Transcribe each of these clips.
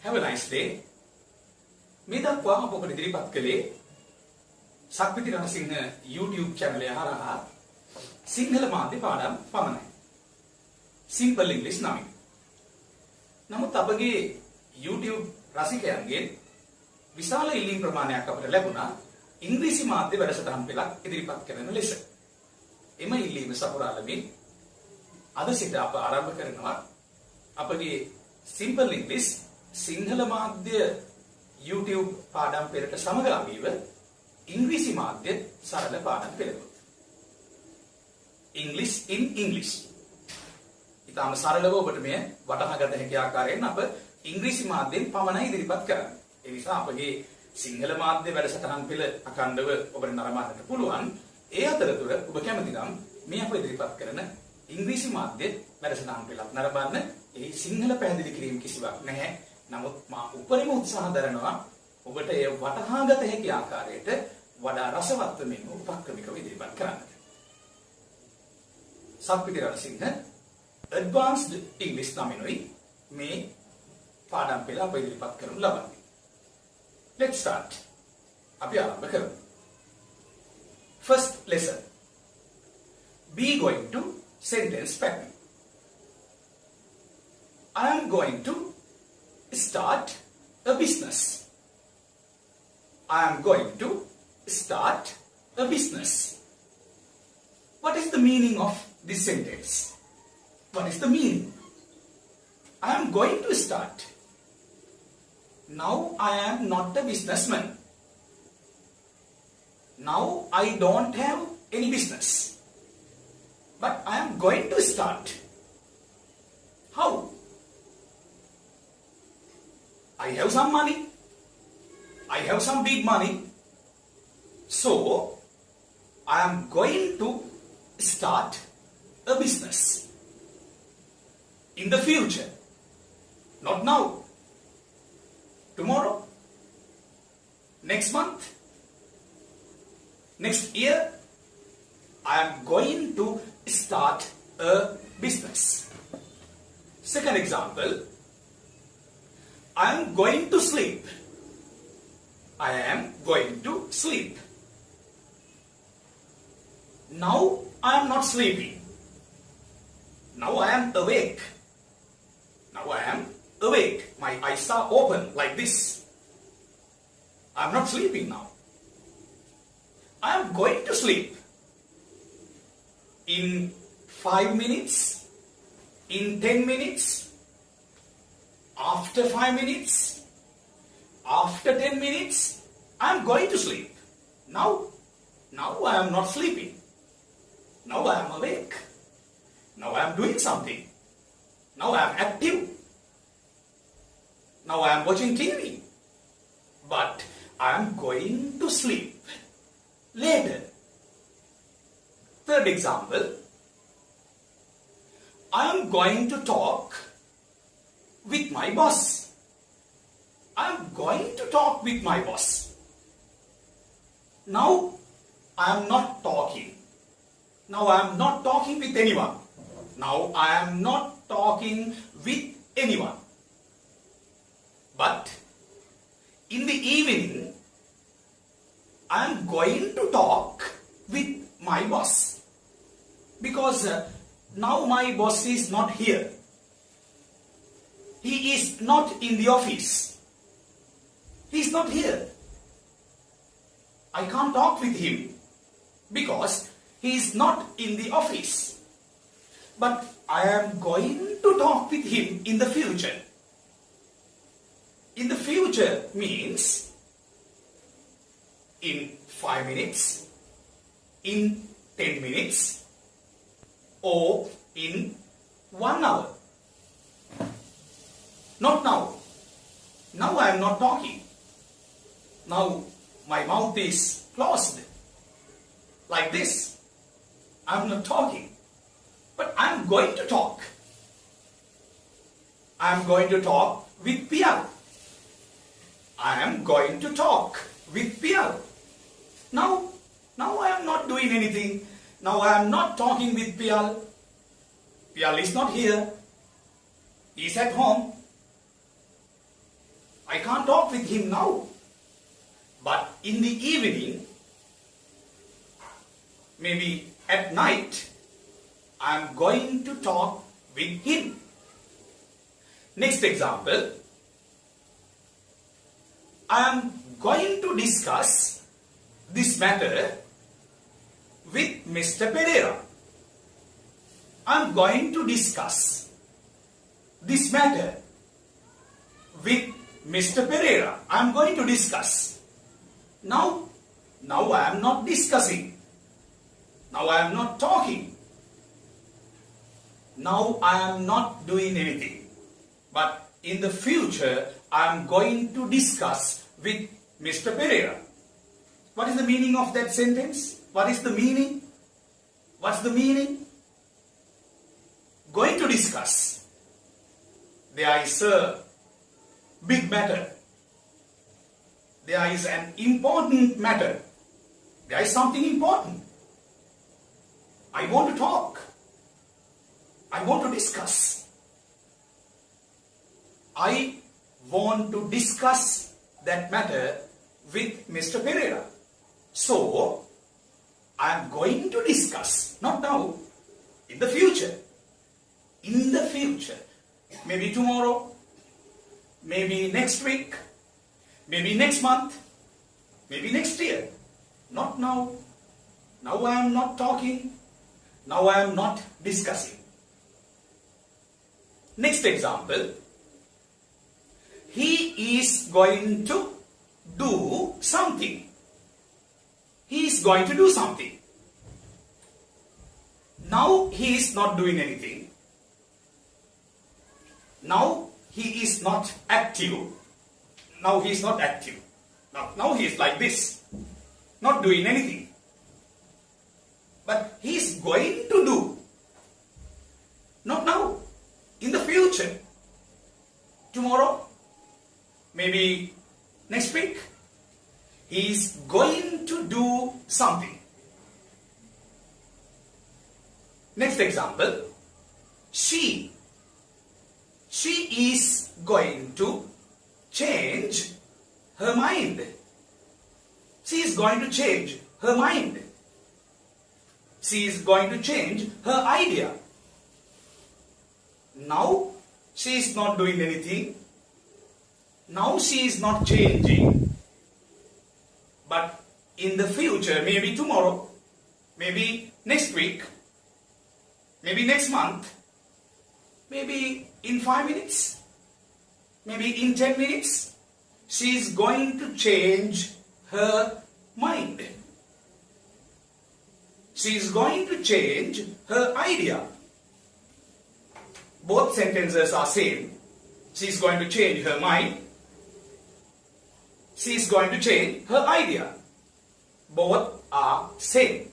Have a nice day. මේ දක්වා අප ඔබට ඉදිරිපත් කළේ සක්විති රණසිංහ YouTube channel එක හරහා සිංහල මාධ්‍ය පාඩම් පමණයි. Simple English නමින්. නමුත් අපගේ YouTube රසිකයන්ගෙන් විශාල ඉල්ලීම් ප්‍රමාණයක් අපට ලැබුණා ඉංග්‍රීසි මාධ්‍ය වැඩසටහන් පෙළක් ඉදිරිපත් කරන ලෙස. එම ඉල්ලීම සපුරාලමින් අද සිට අප ආරම්භ කරනවා අපගේ Simple English සිංහල මාධ්‍ය YouTube පාඩම් පෙළට සමගාමීව ඉංග්‍රීසි මාධ්‍ය සරල පාඩම් පෙළක. English in English. ඉතාම සරලව ඔබට මේ වටහා ගත හැකි ආකාරයෙන් අප ඉංග්‍රීසි මාධ්‍යයෙන් පමණයි ඉදිරිපත් කරන්නේ. ඒ නිසා අපගේ සිංහල මාධ්‍ය වැඩසටහන් පෙළ අඛණ්ඩව ඔබට නරඹන්නට පුළුවන්. ඒ අතරතුර ඔබ කැමති නම් මේ අප ඉදිරිපත් කරන ඉංග්‍රීසි මාධ්‍ය වැඩසටහන් පෙළක් නරඹන්න. ඒ සිංහල පැහැදිලි කිරීම කිසිවක් නැහැ. නමුත් මා උපරිම උත්සාහ දරනවා ඔබට ඒ වටහා ගත හැකි ආකාරයට වඩා රසවත් වෙමින් උපක්‍රමිකව ඉදිරිපත් කරන්නට. සක්විති රණසිංහ Advanced English නමිනුයි මේ පාඩම් පෙළ අප ඉදිරිපත් කරනු ලබන්නේ. Let's start. අපි ආරම්භ කරමු. First lesson. Be going to sentence pattern. I am going to start a business. I am going to start a business. What is the meaning of this sentence? What is the meaning? I am going to start. Now I am not a businessman. Now I don't have any business. But I am going to start. How? I have some money. I have some big money. So I am going to start a business. In the future. Not now. Tomorrow. Next month. Next year. I am going to start a business. Second example. I am going to sleep. I am going to sleep. Now I am not sleeping. Now I am awake. Now I am awake. My eyes are open like this. I am not sleeping now. I am going to sleep. In 5 minutes. In 10 minutes. After 5 minutes, after 10 minutes, I am going to sleep. Now I am not sleeping. Now I am awake. Now I am doing something. Now I am active. Now I am watching TV. But I am going to sleep later. Third example, I am going to talk with my boss. I am going to talk with my boss. Now I am not talking. Now I am not talking with anyone. Now I am not talking with anyone. But in the evening, I am going to talk with my boss. Because now my boss is not here. He is not in the office. He is not here. I can't talk with him because he is not in the office. But I am going to talk with him in the future. In the future means in 5 minutes, in 10 minutes, or in 1 hour. Not now. Now I am not talking. Now my mouth is closed. Like this. I am not talking. But I am going to talk. I am going to talk with Pial. I am going to talk with Pial. Now I am not doing anything. Now I am not talking with Pial. Pial is not here. He is at home. I can't talk with him now. But in the evening, maybe at night, I'm going to talk with him. Next example, I am going to discuss this matter with Mr. Pereira. I am going to discuss this matter with Mr. Pereira. I am going to discuss. Now I am not discussing. Now I am not talking. Now I am not doing anything. But in the future, I am going to discuss with Mr. Pereira. What is the meaning of that sentence? What is the meaning? What's the meaning? Going to discuss. There is a big matter. There is an important matter. There is something important. I want to talk. I want to discuss. I want to discuss that matter with Mr. Pereira. So, I am going to discuss, not now, in the future. In the future. Maybe tomorrow, maybe next week, maybe next month, maybe next year. Not now. Now I am not talking. Now I am not discussing. Next example. He is going to do something. He is going to do something. Now he is not doing anything. Now he is not active. Now he is not active. Now he is like this. Not doing anything. But he is going to do. Not now. In the future. Tomorrow. Maybe next week. He is going to do something. Next example. She is going to change her mind. She is going to change her mind. She is going to change her idea. Now she is not doing anything. Now she is not changing. But in the future, maybe tomorrow, maybe next week, maybe next month, maybe in 5 minutes, maybe in 10 minutes, she is going to change her mind. She is going to change her idea. Both sentences are same. She is going to change her mind. She is going to change her idea. Both are same.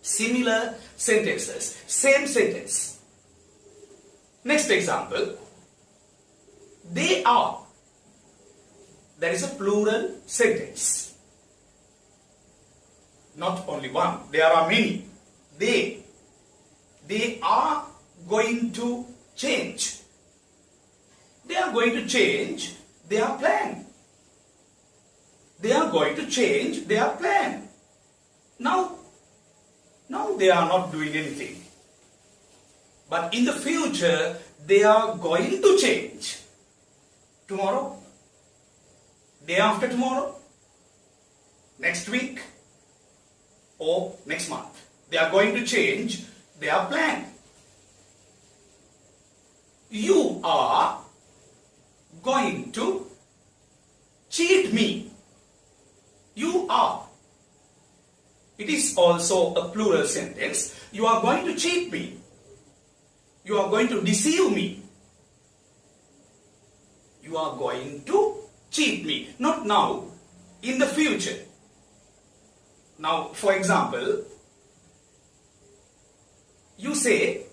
Similar sentences. Same sentence. Next example. They are. That is a plural sentence. Not only one. There are many. They are going to change. They are going to change their plan. They are going to change their plan. Now they are not doing anything. But in the future, they are going to change. Tomorrow, day after tomorrow, next week, or next month. They are going to change their plan. You are going to cheat me. You are. It is also a plural sentence. You are going to cheat me. You are going to deceive me. You are going to cheat me. Not now, in the future. Now, for example, you say,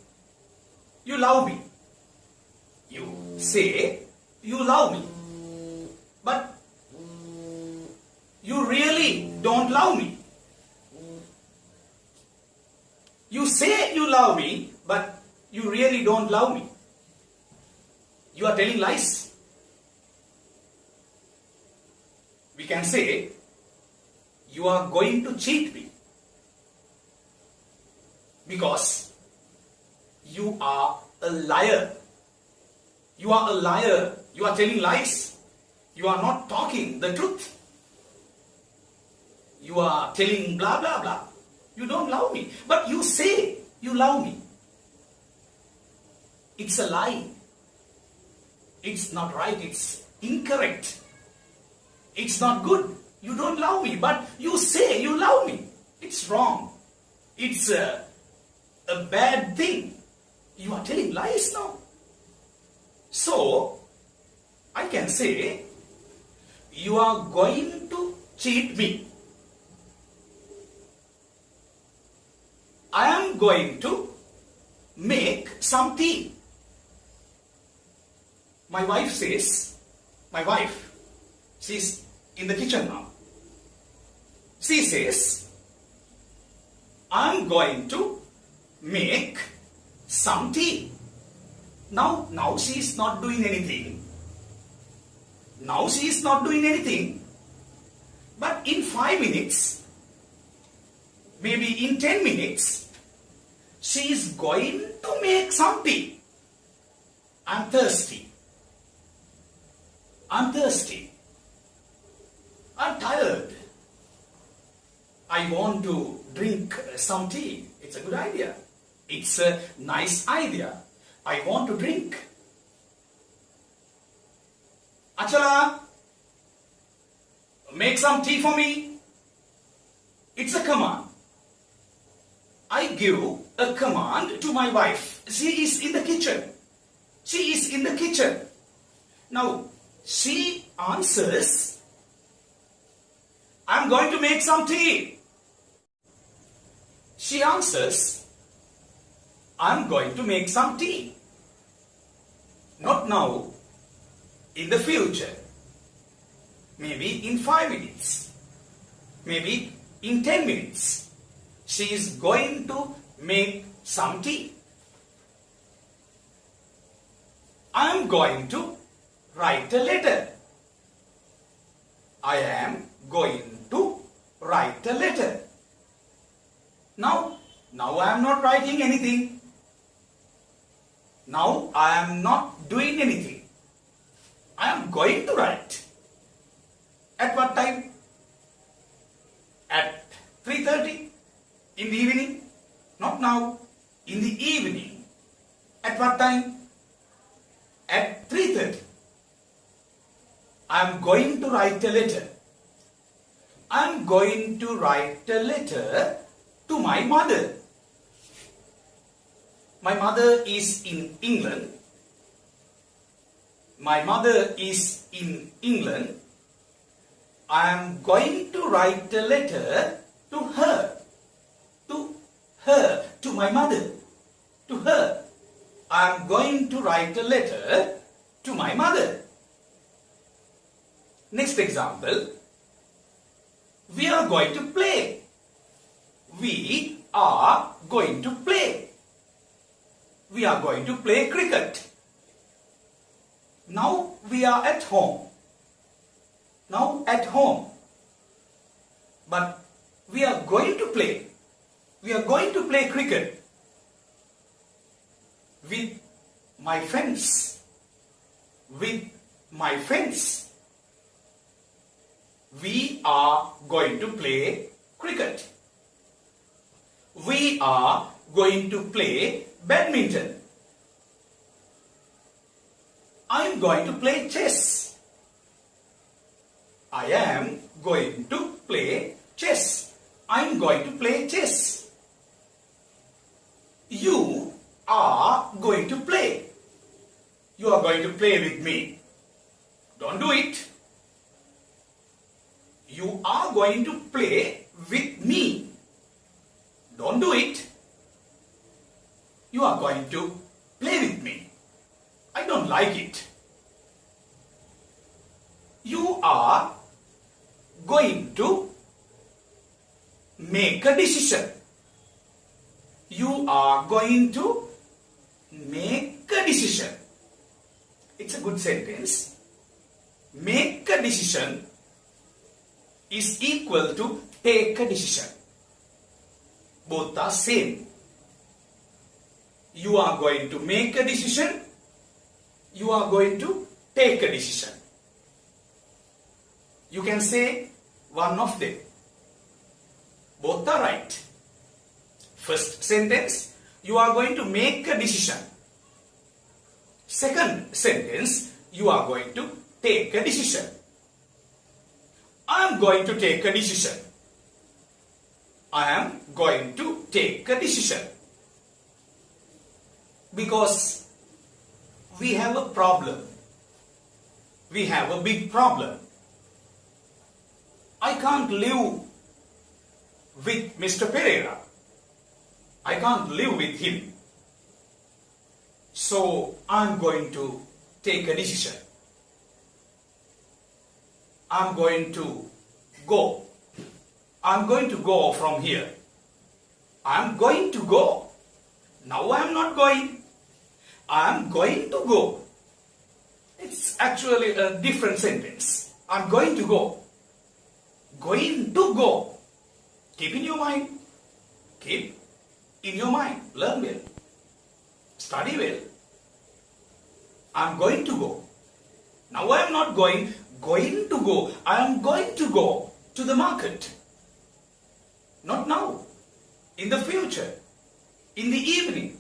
you love me. You say, you love me. But you really don't love me. You say you love me, but you really don't love me. You are telling lies. can say, you are going to cheat me. Because you are a liar. You are a liar. You are telling lies. You are not talking the truth. You are telling blah blah blah. You don't love me. But you say you love me. It's a lie. It's not right. It's incorrect. It's not good. You don't love me, but you say you love me. It's wrong. It's a bad thing. You are telling lies now. So, I can say, you are going to cheat me. I am going to make some tea. My wife says, she's in the kitchen now. She says, I'm going to make some tea. Now she is not doing anything. But in 5 minutes, maybe in 10 minutes, she is going to make some tea. I'm thirsty. I'm tired. I want to drink some tea. It's a good idea. It's a nice idea. I want to drink. Achala, make some tea for me. It's a command. I give a command to my wife. She is in the kitchen. Now, she answers, I'm going to make some tea. She answers, I'm going to make some tea. Not now, in the future. Maybe in 5 minutes. Maybe in 10 minutes. She is going to make some tea. I am going to write a letter. I am going to write a letter. Now I am not writing anything. Now I am not doing anything. I am going to write. At what time? At 3:30 in the evening? Not now. In the evening. At what time? At 3:30. I am going to write a letter. I am going to write a letter to my mother. My mother is in England. My mother is in England. I am going to write a letter to her. To my mother. To her. I am going to write a letter to my mother. Next example. We are going to play. We are going to play. We are going to play cricket. Now we are at home. But we are going to play. We are going to play cricket with my friends. We are going to play cricket. We are going to play badminton. I am going to play chess. I am going to play chess. I am going to play chess. You are going to play. You are going to play with me. Don't do it. You are going to play with me. Don't do it. You are going to play with me. I don't like it. You are going to make a decision. You are going to make a decision. It's a good sentence. Make a decision. is equal to take a decision. Both are same. You are going to make a decision. You are going to take a decision. You can say one of them. Both are right. First sentence, you are going to make a decision. Second sentence, you are going to take a decision. I am going to take a decision. I am going to take a decision. Because we have a problem. We have a big problem. I can't live with Mr. Pereira. I can't live with him. So I'm going to take a decision. I'm going to go. I'm going to go from here. I'm going to go. Now I'm not going. I'm going to go. It's actually a different sentence. I'm going to go. Going to go. Keep in your mind. Keep in your mind. Learn well. Study well. I'm going to go. Now I am not going. Going to go. I am going to go to the market. Not now. In the future. In the evening.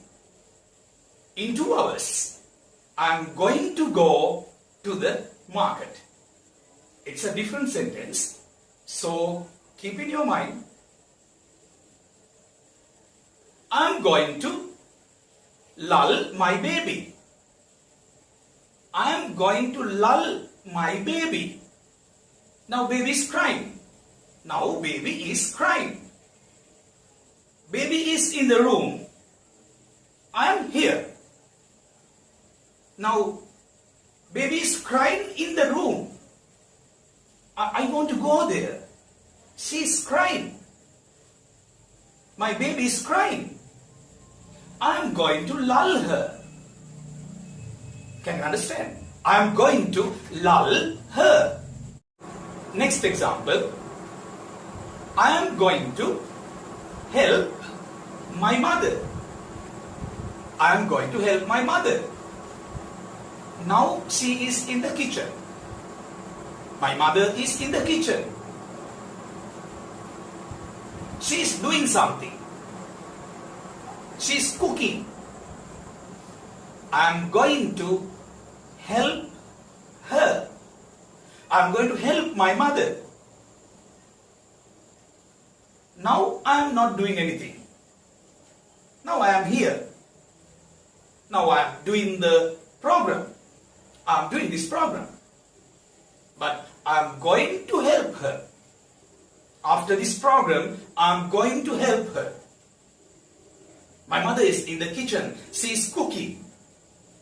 In 2 hours. I am going to go to the market. It's a different sentence. So keep in your mind. I'm going to lull my baby. I am going to lull my baby. Now baby is crying. Now baby is crying. Baby is in the room. I am here. Now baby is crying in the room. I want to go there. She is crying. My baby is crying. I am going to lull her. Can you understand? I am going to lull her. Next example. I am going to help my mother. I am going to help my mother. Now she is in the kitchen. My mother is in the kitchen. She is doing something. She is cooking. I am going to help her. I am going to help my mother. Now I am not doing anything. Now I am here. Now I am doing the program. I am doing this program. But I am going to help her. After this program, I am going to help her. My mother is in the kitchen. She is cooking.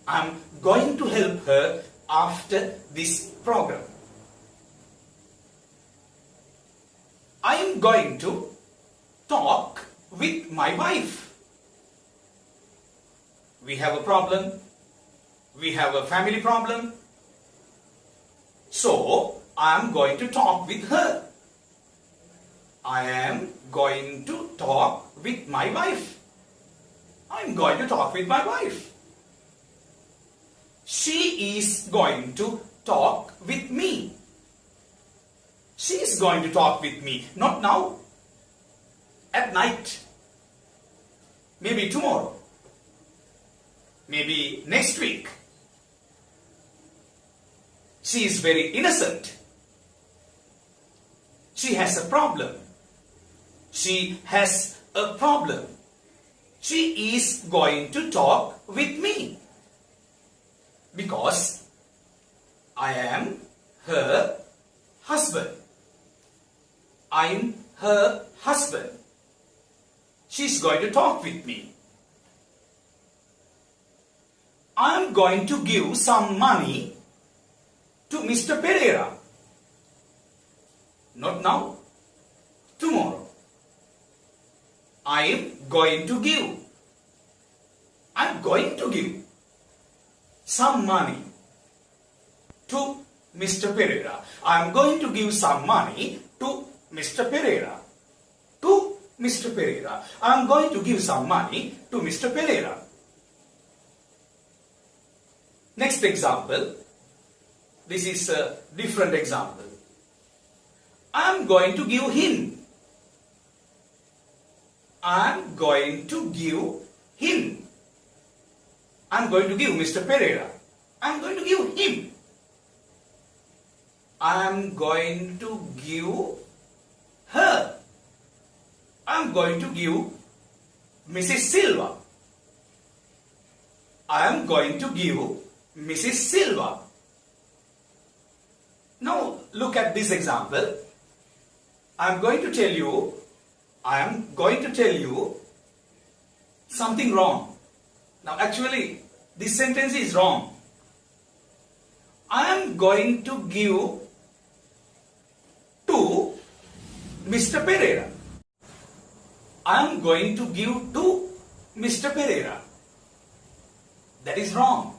I am going to help her after this program. I am going to talk with my wife. We have a problem. We have a family problem. So, I am going to talk with her. I am going to talk with my wife. I am going to talk with my wife. She is going to talk with me. She is going to talk with me. Not now. At night. Maybe tomorrow. Maybe next week. She is very innocent. She has a problem. She has a problem. She is going to talk with me. Because I am her husband. I am her husband. She is going to talk with me. I am going to give some money to Mr. Pereira. Not now. Tomorrow. I am going to give. I am going to give some money to Mr. Pereira. I am going to give some money to Mr. Pereira. To Mr. Pereira. I am going to give some money to Mr. Pereira. Next example. This is a different example. I am going to give him. I am going to give him. I am going to give Mr. Pereira. I am going to give him. I am going to give her. I am going to give Mrs. Silva. I am going to give Mrs. Silva. Now look at this example. I am going to tell you something wrong. Now actually this sentence is wrong. I am going to give to Mr. Pereira. I am going to give to Mr. Pereira. That is wrong.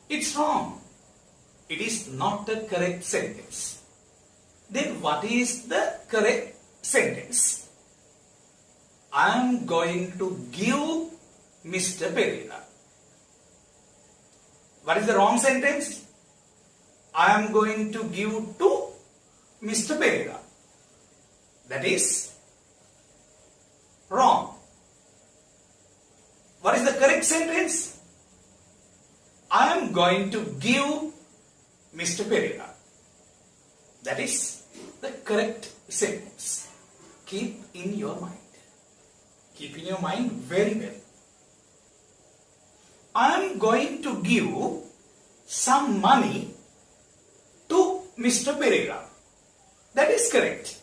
It's wrong. It is not the correct sentence. Then what is the correct sentence? I am going to give Mr. Pereira. What is the wrong sentence? I am going to give to Mr. Pereira. That is wrong. What is the correct sentence? I am going to give Mr. Pereira. That is the correct sentence. Keep in your mind. Keep in your mind very well. I am going to give some money to Mr. Pereira. That is correct.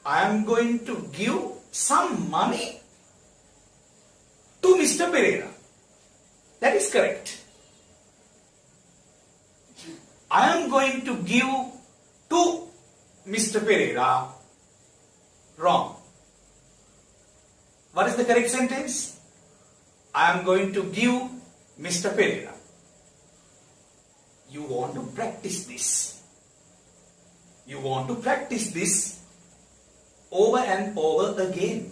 I am going to give some money to Mr. Pereira. That is correct. I am going to give to Mr. Pereira. Wrong. What is the correct sentence? I am going to give Mr. Pereira. You want to practice this. You want to practice this over and over again.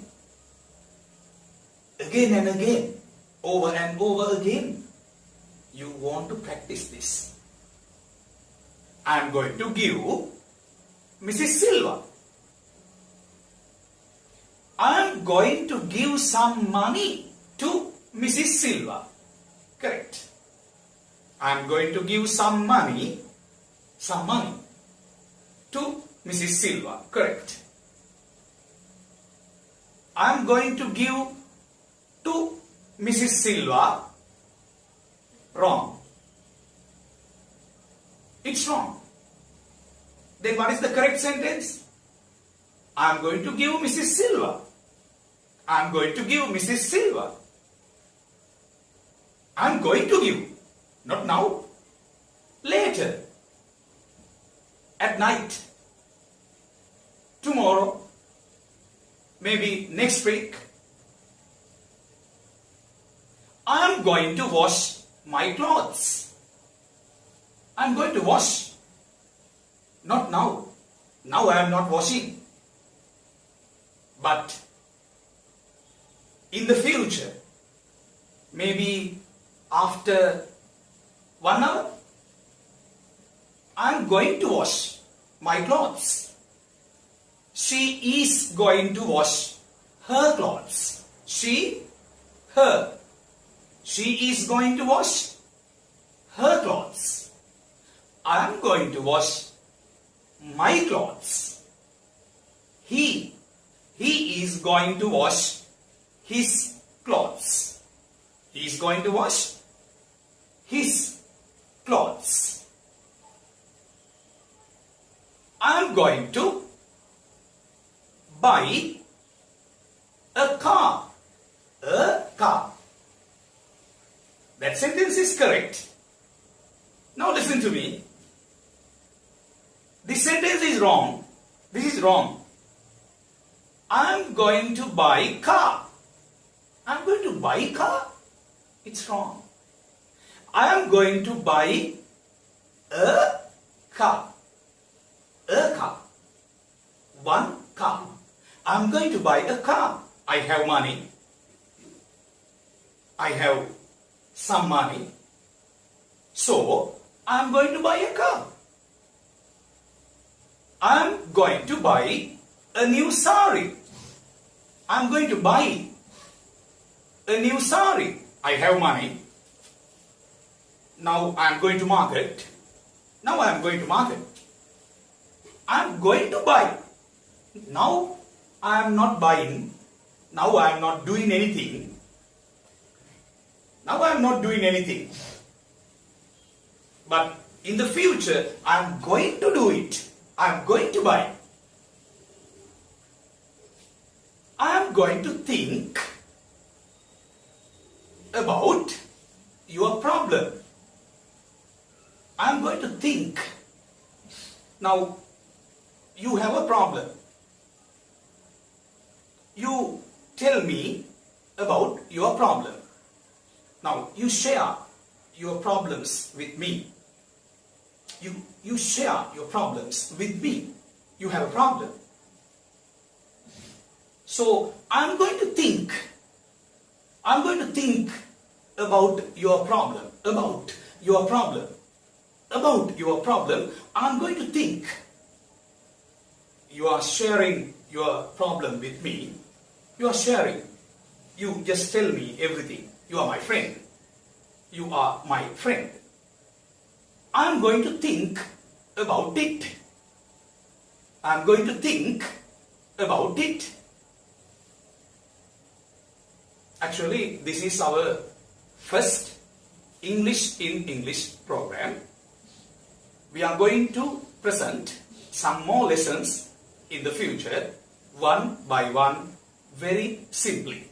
Again and again. Over and over again. You want to practice this. I am going to give Mrs. Silva. I am going to give some money to Mrs. Silva. Correct. I am going to give some money to Mrs. Silva. Correct. I am going to give to Mrs. Silva. Wrong. It's wrong. Then what is the correct sentence? I am going to give Mrs. Silva. I am going to give Mrs. Silva. I am going to give. Not now. Later. At night. Tomorrow. Maybe next week. I am going to wash my clothes. I am going to wash. Not now. Now I am not washing. But in the future, maybe after 1 hour, I am going to wash my clothes. She is going to wash her clothes. Her. She is going to wash her clothes. I am going to wash my clothes. He is going to wash his clothes. He is going to wash his clothes. I am going to buy a car. A car. That sentence is correct. Now listen to me. This sentence is wrong. This is wrong. I am going to buy car. I am going to buy car. It's wrong. I am going to buy A car. A car. One car. I'm going to buy a car. I have money. I have some money. So, I'm going to buy a car. I'm going to buy a new sari. I'm going to buy a new sari. I have money. Now I'm going to market. Now I'm going to market. I'm going to buy. Now I am not buying. Now I am not doing anything. Now I am not doing anything. But in the future, I am going to do it. I am going to buy. I am going to think about your problem. I am going to think. Now, you have a problem. You tell me about your problem. Now, you share your problems with me. You share your problems with me. You have a problem. So, I'm going to think. I'm going to think about your problem. About your problem. About your problem. I'm going to think. You are sharing your problem with me. You are sharing. You just tell me everything. You are my friend. You are my friend. I'm going to think about it. I'm going to think about it. Actually, this is our first English in English program. We are going to present some more lessons in the future, one by one, very simply,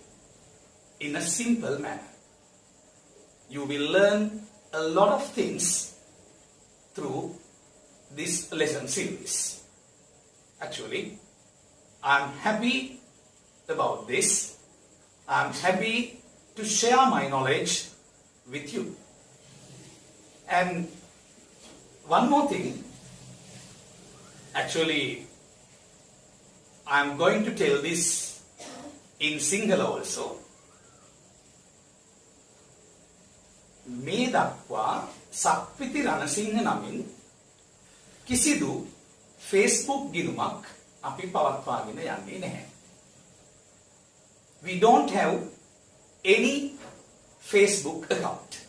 in a simple manner. You will learn a lot of things through this lesson series. Actually, I'm happy about this. I'm happy to share my knowledge with you. And one more thing, actually, I'm going to tell this in Sinhala also. මේ දක්වා සක්විති රණසිංහ නමින් කිසිදු Facebook ගිණුමක් අපි පවත්වාගෙන යන්නේ නැහැ. We don't have any Facebook account.